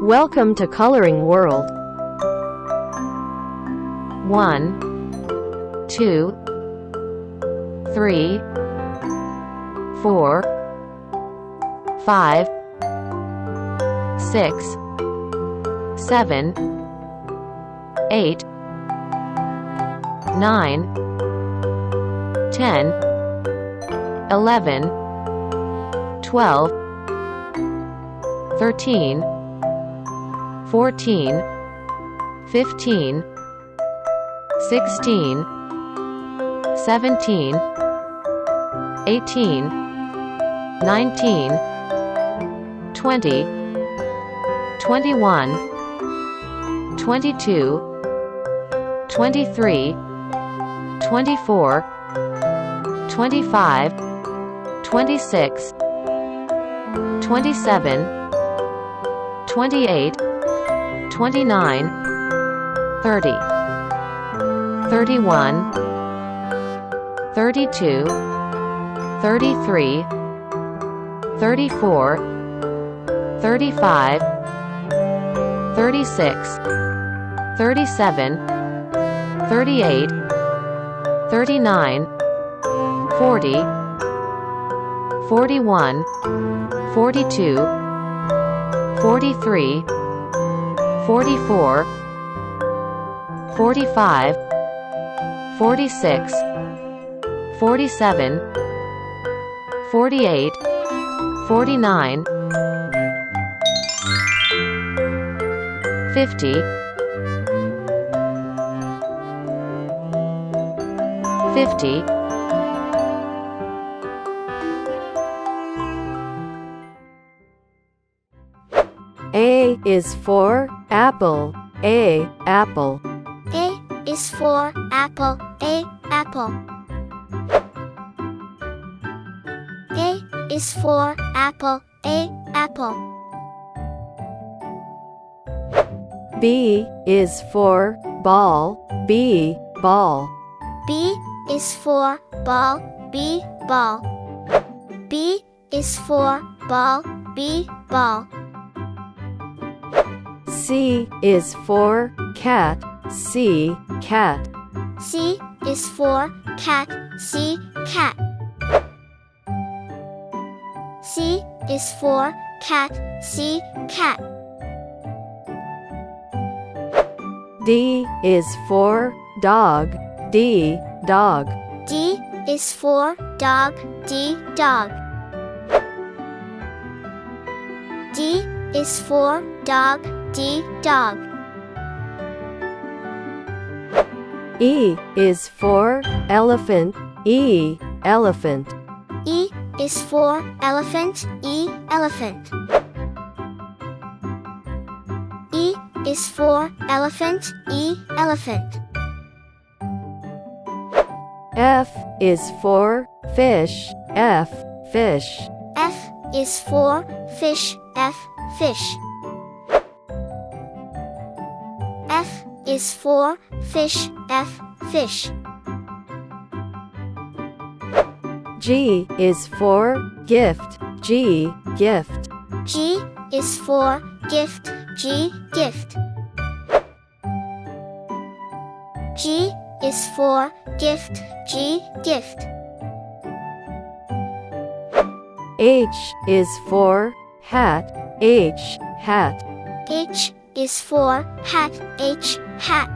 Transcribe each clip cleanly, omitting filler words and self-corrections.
Welcome to Coloring World. 1, 2, 3, 4, 5, 6, 7, 8, 9, 10, 11, 12, 13, 14, 15, 16, 17, 18, 19, 20, 21, 22, 23, 24, 25, 26, 27, 28, 29, 30, 31, 32, 33, 34, 35, 36, 37, 38, 39, 40, 41, 42, 43, 44, 45, 46, 47, 48, 49, 50, 50, 'A' is for apple. A, apple. A is for apple. A, apple. A is for apple. A, apple. B is for ball. B, ball. B is for ball. B, ball. B is for ball. B, ball. C is for cat. C, cat. C is for cat. C, cat. C is for cat. C, cat. D is for dog. D, dog. D is for dog. D, dog. D is for dog. D, dog. E is for elephant. E, elephant. E is for elephant. E, elephant. E is for elephant. E, elephant. F is for fish. F, fish. F is for fish. F, fish. F is for fish. F, fish. G is for gift. G, gift. G is for gift. G, gift. G is for gift. G, gift. H is for hat. H, hat. H is for hat. H, hat.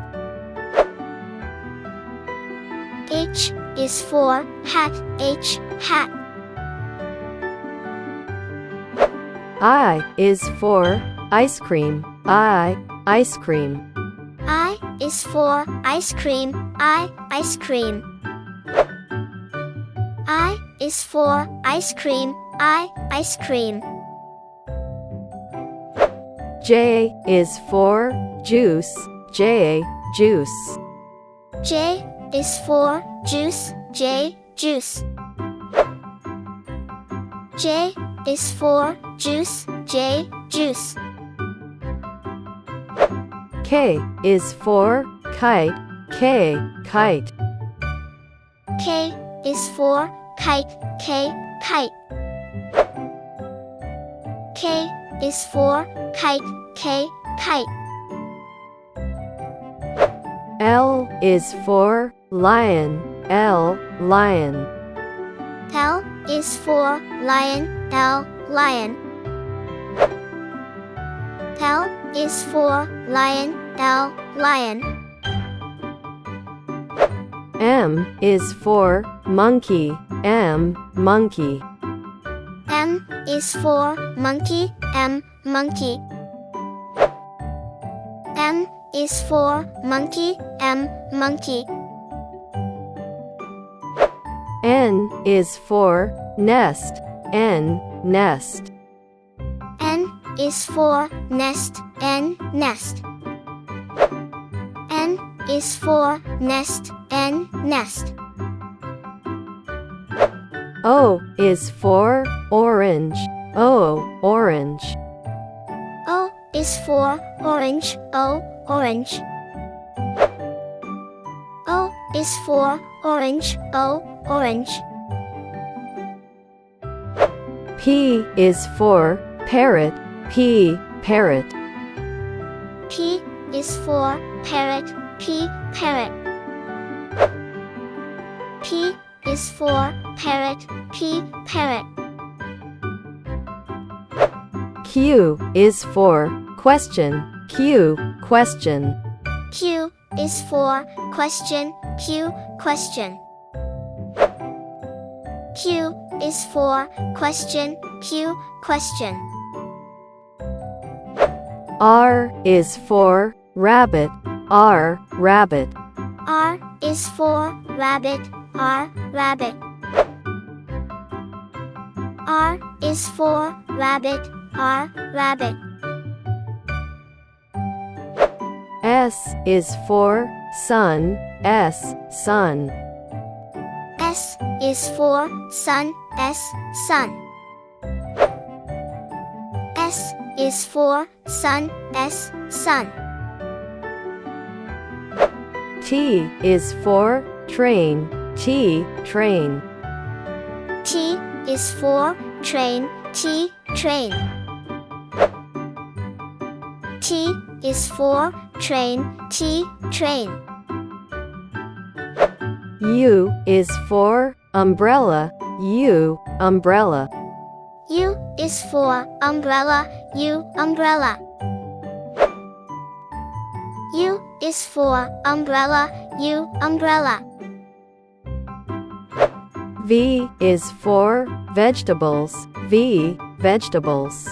H is for hat. H, hat. I is for ice cream. I, ice cream. I is for ice cream. I, ice cream. I is for ice cream. I, ice cream. J is for juice. J, juice. J is for juice. J, juice. J is for juice. J, juice. K is for kite. K, kite. K is for kite. K, kite. K is for kite, K, kite. L is for lion, L, lion. L is for lion, L, lion. L is for lion, L, lion. M is for monkey, M, monkey. M is for monkey, M, monkey. M is for monkey, M, monkey. N is for nest, N, nest. N is for nest, N, nest. N is for nest, N, nest. O is for orange, O, orange. O is for orange, O, orange. O is for orange, O, orange. P is for parrot, P, parrot. P is for parrot, P, parrot. P is for parrot, P, parrot. Q is for question, Q, question. Q is for question, Q, question. Q is for question, Q, question. R is for rabbit, R, rabbit. R is for rabbit, R, rabbit. R is for rabbit, R, rabbit. S is for sun, S, sun. S is for sun, S, sun. S is for sun, S, sun. T is for train, T, train. T is for train, T, train. T is for train, T, train. U is for umbrella, U, umbrella. U is for umbrella, U, umbrella. U is for umbrella, U, umbrella. V is for vegetables, V, vegetables.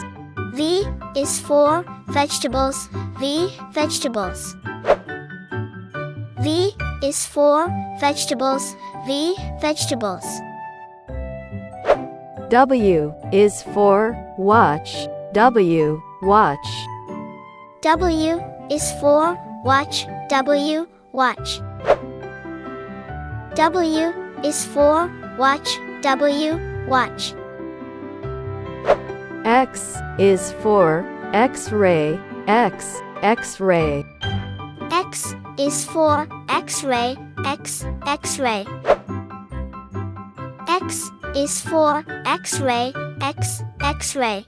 V is for vegetables, V, vegetables. V is for vegetables, V, vegetables. W is for watch, W, watch. W is for watch, W, watch. W is for watch, W, watch. X is for X-ray, X, X-ray. X is for X-ray, X, X-ray. X is for X-ray, X, X-ray.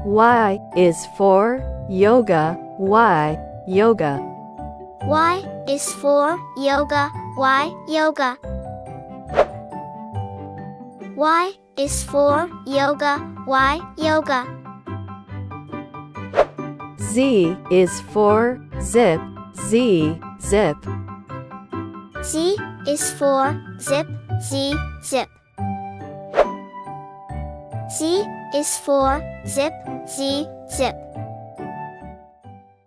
Y is for yoga, Y, yoga. Y is for yoga, Y, yoga. Y is for yoga, Y, yoga. Z is for zip, Z, zip. Z is for zip, Z, zip. Z is for zip, Z, zip.